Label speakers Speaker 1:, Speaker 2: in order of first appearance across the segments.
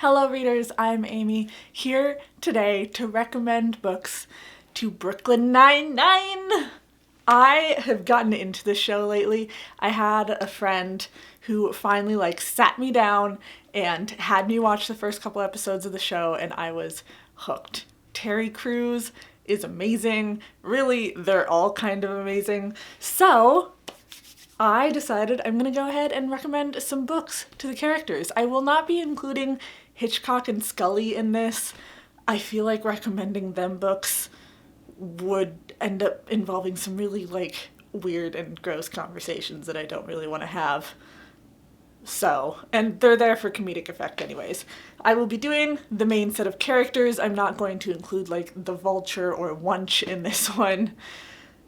Speaker 1: Hello readers, I'm Amy, here today to recommend books to Brooklyn Nine-Nine. I have gotten into this show lately. I had a friend who finally sat me down and had me watch the first couple episodes of the show, and I was hooked. Terry Crews is amazing. Really, they're all kind of amazing. So I decided I'm gonna go ahead and recommend some books to the characters. I will not be including Hitchcock and Scully in this. I feel like recommending them books would end up involving some really weird and gross conversations that I don't really want to have. So, and they're there for comedic effect anyways. I will be doing the main set of characters. I'm not going to include the Vulture or Wunch in this one.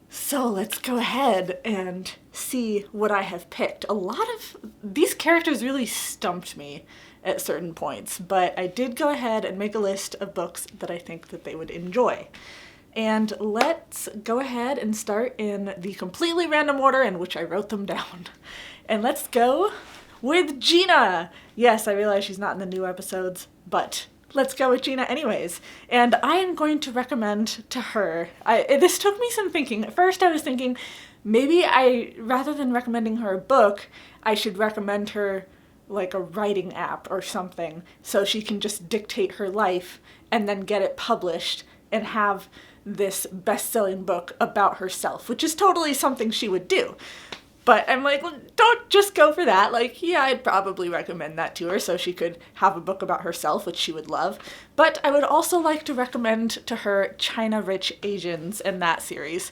Speaker 1: So let's go ahead and see what I have picked. A lot of these characters really stumped me at certain points, but I did go ahead and make a list of books that I think that they would enjoy. And let's go ahead and start in the completely random order in which I wrote them down. And let's go with Gina! Yes, I realize she's not in the new episodes, but let's go with Gina anyways. And I am going to recommend to her, this took me some thinking. At first I was thinking maybe rather than recommending her a book, I should recommend her a writing app or something so she can just dictate her life and then get it published and have this best-selling book about herself, which is totally something she would do. But I'm like, well, don't just go for that. Yeah, I'd probably recommend that to her so she could have a book about herself, which she would love. But I would also like to recommend to her China Rich Asians and that series.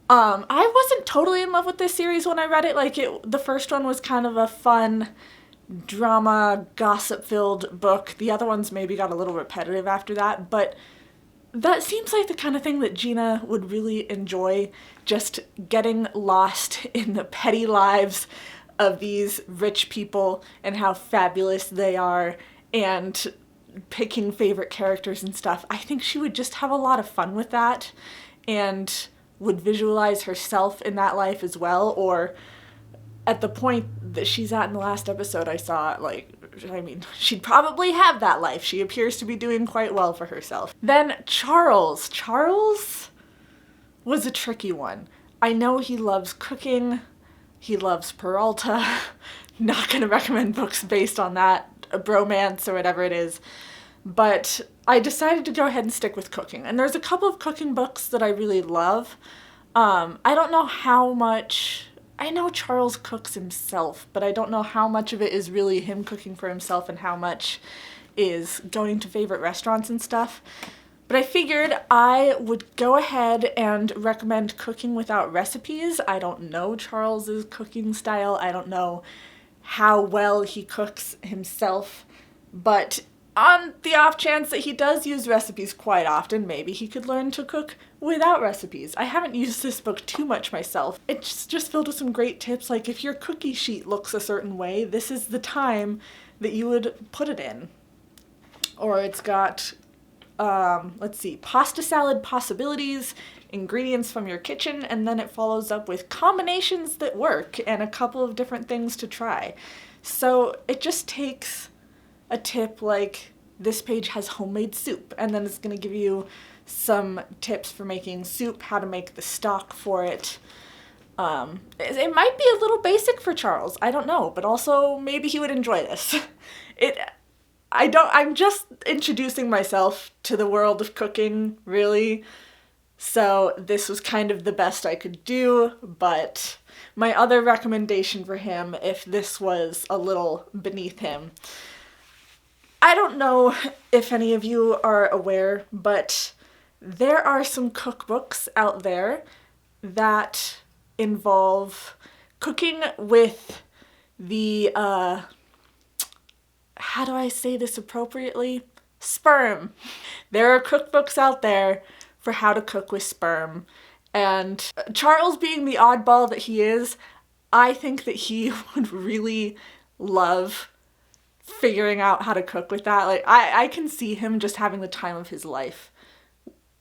Speaker 1: I wasn't totally in love with this series when I read it. The first one was kind of a fun drama, gossip-filled book. The other ones maybe got a little repetitive after that, but that seems like the kind of thing that Gina would really enjoy, just getting lost in the petty lives of these rich people and how fabulous they are and picking favorite characters and stuff. I think she would just have a lot of fun with that and would visualize herself in that life as well, or at the point that she's at in the last episode I saw, she'd probably have that life. She appears to be doing quite well for herself. Then Charles. Charles was a tricky one. I know he loves cooking. He loves Peralta. Not gonna recommend books based on that, a bromance or whatever it is. But I decided to go ahead and stick with cooking. And there's a couple of cooking books that I really love. I don't know how much... I know Charles cooks himself, but I don't know how much of it is really him cooking for himself and how much is going to favorite restaurants and stuff. But I figured I would go ahead and recommend Cooking Without Recipes. I don't know Charles's cooking style. I don't know how well he cooks himself, but on the off chance that he does use recipes quite often, maybe he could learn to cook without recipes. I haven't used this book too much myself. It's just filled with some great tips, if your cookie sheet looks a certain way, this is the time that you would put it in. Or it's got, pasta salad possibilities, ingredients from your kitchen, and then it follows up with combinations that work and a couple of different things to try. So it just takes a tip this page has homemade soup, and then it's going to give you some tips for making soup, how to make the stock for it. It might be a little basic for Charles, I don't know, but also maybe he would enjoy this. I'm just introducing myself to the world of cooking, really, so this was kind of the best I could do, but my other recommendation for him, if this was a little beneath him, I don't know if any of you are aware, but there are some cookbooks out there that involve cooking with the, how do I say this appropriately? Sperm. There are cookbooks out there for how to cook with sperm, and Charles, being the oddball that he is, I think that he would really love figuring out how to cook with that. I can see him just having the time of his life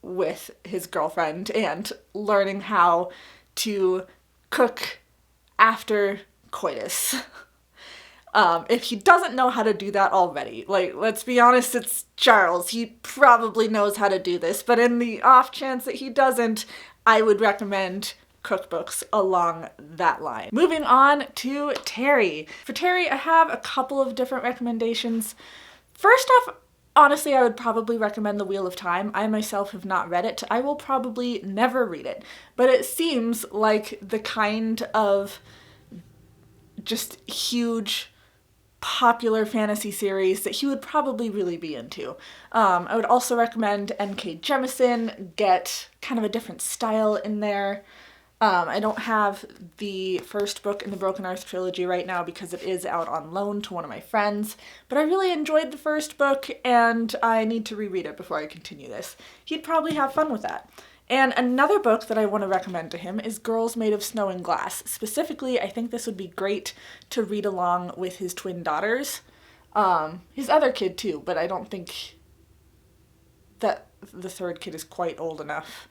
Speaker 1: with his girlfriend and learning how to cook after coitus. If he doesn't know how to do that already, like, let's be honest, it's Charles. He probably knows how to do this, but in the off chance that he doesn't, I would recommend cookbooks along that line. Moving on to Terry. For Terry, I have a couple of different recommendations. First off, honestly, I would probably recommend The Wheel of Time. I myself have not read it. I will probably never read it, but it seems like the kind of just huge popular fantasy series that he would probably really be into. I would also recommend N.K. Jemisin, get kind of a different style in there. I don't have the first book in the Broken Earth trilogy right now because it is out on loan to one of my friends, but I really enjoyed the first book and I need to reread it before I continue this. He'd probably have fun with that. And another book that I want to recommend to him is Girls Made of Snow and Glass. Specifically, I think this would be great to read along with his twin daughters. His other kid too, but I don't think that the third kid is quite old enough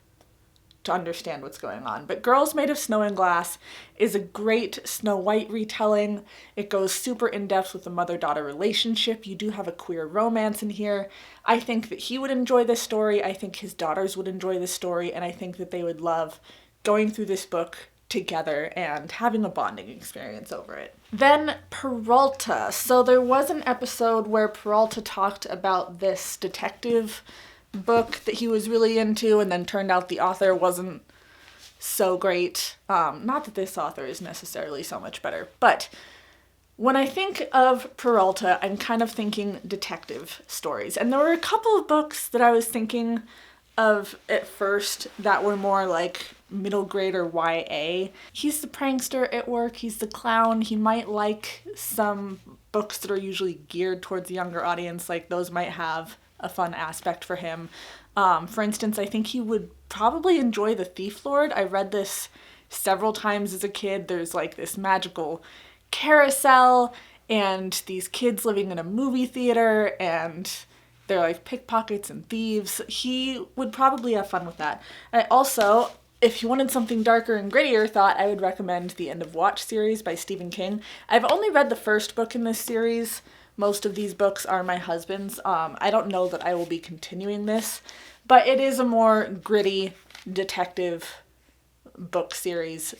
Speaker 1: to understand what's going on. But Girls Made of Snow and Glass is a great Snow White retelling. It goes super in-depth with the mother-daughter relationship. You do have a queer romance in here. I think that he would enjoy this story. I think his daughters would enjoy this story, and I think that they would love going through this book together and having a bonding experience over it. Then Peralta. So there was an episode where Peralta talked about this detective book that he was really into, and then turned out the author wasn't so great. Not that this author is necessarily so much better, but when I think of Peralta, I'm kind of thinking detective stories. And there were a couple of books that I was thinking of at first that were more like middle grade or YA. He's the prankster at work, he's the clown, he might like some books that are usually geared towards the younger audience, like those might have a fun aspect for him. For instance, I think he would probably enjoy The Thief Lord. I read this several times as a kid. There's like this magical carousel and these kids living in a movie theater and they're like pickpockets and thieves. He would probably have fun with that. I also, if you wanted something darker and grittier, thought I would recommend the End of Watch series by Stephen King. I've only read the first book in this series. Most of these books are my husband's. I don't know that I will be continuing this, but it is a more gritty detective book series.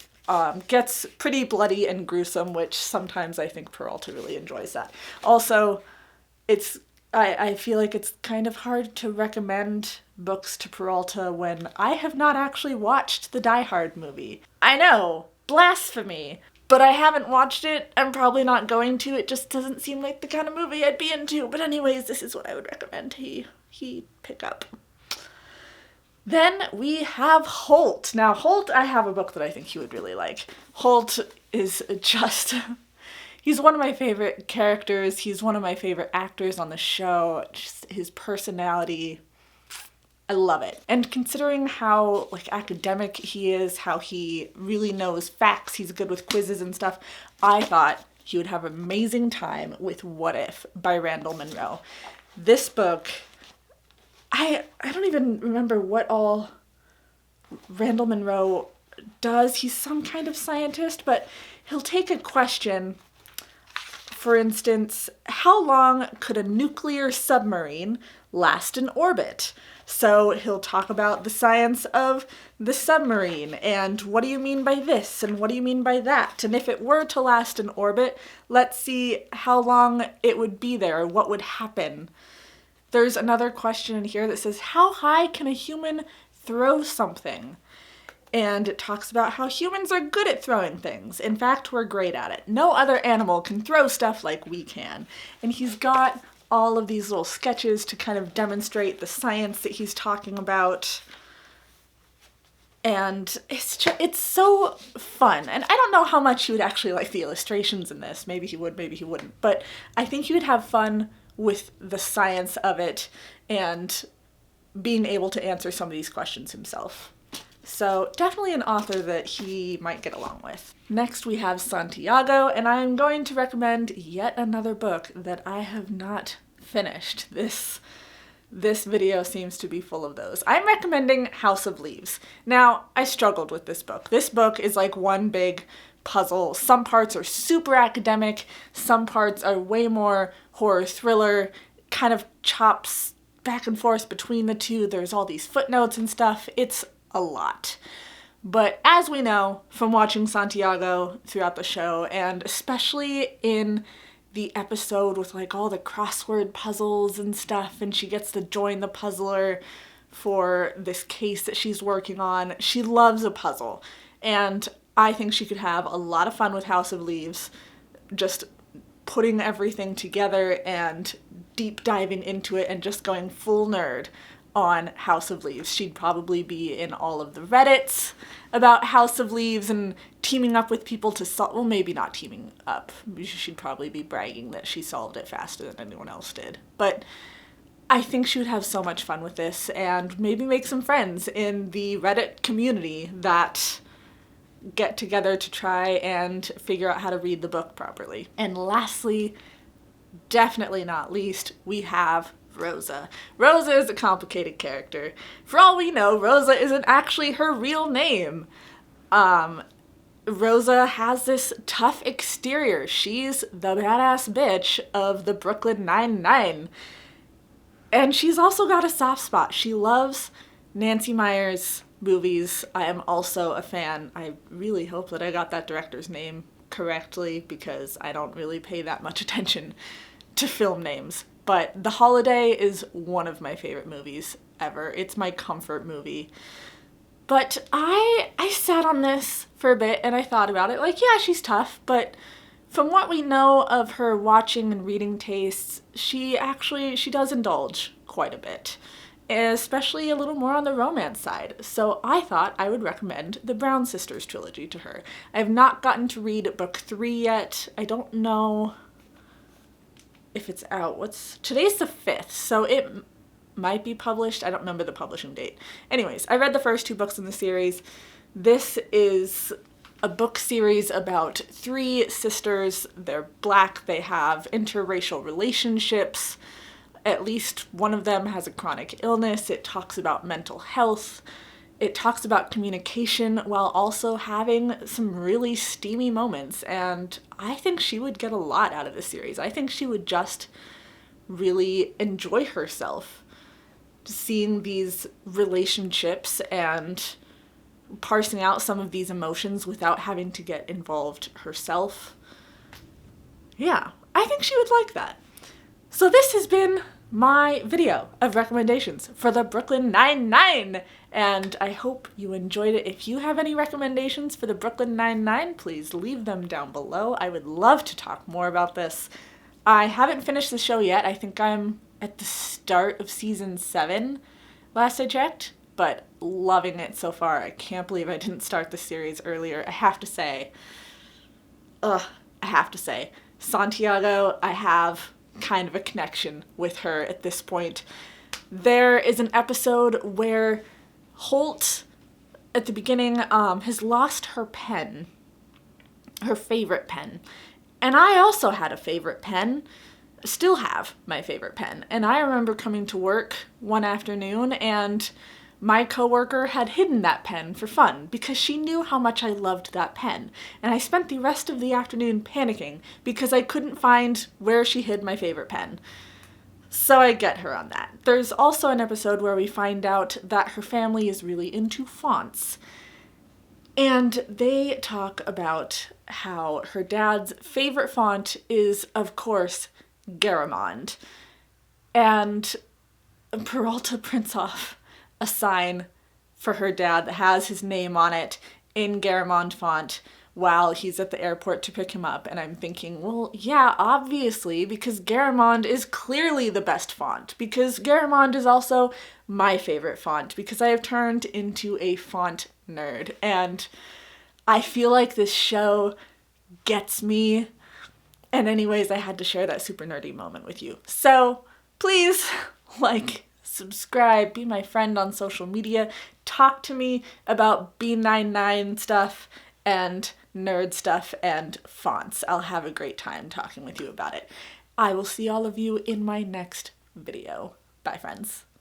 Speaker 1: Gets pretty bloody and gruesome, which sometimes I think Peralta really enjoys that. Also, I feel like it's kind of hard to recommend books to Peralta when I have not actually watched the Die Hard movie. I know, blasphemy! But I haven't watched it. I'm probably not going to. It just doesn't seem like the kind of movie I'd be into. But anyways, this is what I would recommend he pick up. Then we have Holt. Now, Holt, I have a book that I think he would really like. Holt is just... he's one of my favorite characters. He's one of my favorite actors on the show. Just his personality... I love it. And considering how like academic he is, how he really knows facts, he's good with quizzes and stuff, I thought he would have an amazing time with What If by Randall Munroe. This book, I don't even remember what all Randall Munroe does. He's some kind of scientist, but he'll take a question. For instance, how long could a nuclear submarine last in orbit? So he'll talk about the science of the submarine and what do you mean by this and what do you mean by that? And if it were to last in orbit, let's see how long it would be there, what would happen. There's another question in here that says, how high can a human throw something? And it talks about how humans are good at throwing things. In fact, we're great at it. No other animal can throw stuff like we can. And he's got all of these little sketches to kind of demonstrate the science that he's talking about. And it's so fun. And I don't know how much he would actually like the illustrations in this. Maybe he would, maybe he wouldn't. But I think he would have fun with the science of it and being able to answer some of these questions himself. So definitely an author that he might get along with. Next we have Santiago, and I'm going to recommend yet another book that I have not finished. This this video seems to be full of those. I'm recommending House of Leaves. Now, I struggled with this book. This book is like one big puzzle. Some parts are super academic, some parts are way more horror thriller, kind of chops back and forth between the two. There's all these footnotes and stuff. It's a lot. But as we know from watching Santiago throughout the show, and especially in the episode with like all the crossword puzzles and stuff, and she gets to join the puzzler for this case that she's working on, she loves a puzzle. And I think she could have a lot of fun with House of Leaves, just putting everything together and deep diving into it and just going full nerd on House of Leaves. She'd probably be in all of the Reddits about House of Leaves and teaming up with people to solve, well, maybe not teaming up. She'd probably be bragging that she solved it faster than anyone else did. But I think she would have so much fun with this and maybe make some friends in the Reddit community that get together to try and figure out how to read the book properly. And lastly, definitely not least, we have Rosa. Rosa is a complicated character. For all we know, Rosa isn't actually her real name. Rosa has this tough exterior. She's the badass bitch of the Brooklyn Nine-Nine. And she's also got a soft spot. She loves Nancy Meyers movies. I am also a fan. I really hope that I got that director's name correctly because I don't really pay that much attention to film names. But The Holiday is one of my favorite movies ever. It's my comfort movie. But I sat on this for a bit and I thought about it. Like, yeah, she's tough, but from what we know of her watching and reading tastes, she does indulge quite a bit, especially a little more on the romance side. So I thought I would recommend the Brown Sisters trilogy to her. I have not gotten to read book 3 yet. I don't know if it's out. Today's the 5th, so it might be published. I don't remember the publishing date. Anyways, I read the first 2 books in the series. This is a book series about 3 sisters. They're Black. They have interracial relationships. At least one of them has a chronic illness. It talks about mental health. It talks about communication while also having some really steamy moments. And I think she would get a lot out of this series. I think she would just really enjoy herself seeing these relationships and parsing out some of these emotions without having to get involved herself. Yeah, I think she would like that. So this has been my video of recommendations for the Brooklyn Nine-Nine, and I hope you enjoyed it. If you have any recommendations for the Brooklyn Nine-Nine, please leave them down below. I would love to talk more about this. I haven't finished the show yet. I think I'm at the start of season 7, last I checked, but loving it so far. I can't believe I didn't start the series earlier. I have to say, Santiago, I have kind of a connection with her at this point. There is an episode where Holt, at the beginning, has lost her pen, her favorite pen. And I also had a favorite pen, still have my favorite pen. And I remember coming to work one afternoon and my coworker had hidden that pen for fun because she knew how much I loved that pen. And I spent the rest of the afternoon panicking because I couldn't find where she hid my favorite pen. So I get her on that. There's also an episode where we find out that her family is really into fonts. And they talk about how her dad's favorite font is, of course, Garamond. And Peralta prints off a sign for her dad that has his name on it in Garamond font while he's at the airport to pick him up. And I'm thinking, well, yeah, obviously, because Garamond is clearly the best font, because Garamond is also my favorite font, because I have turned into a font nerd. And I feel like this show gets me. And anyways, I had to share that super nerdy moment with you. So please, subscribe, be my friend on social media, talk to me about B99 stuff and nerd stuff and fonts. I'll have a great time talking with you about it. I will see all of you in my next video. Bye, friends.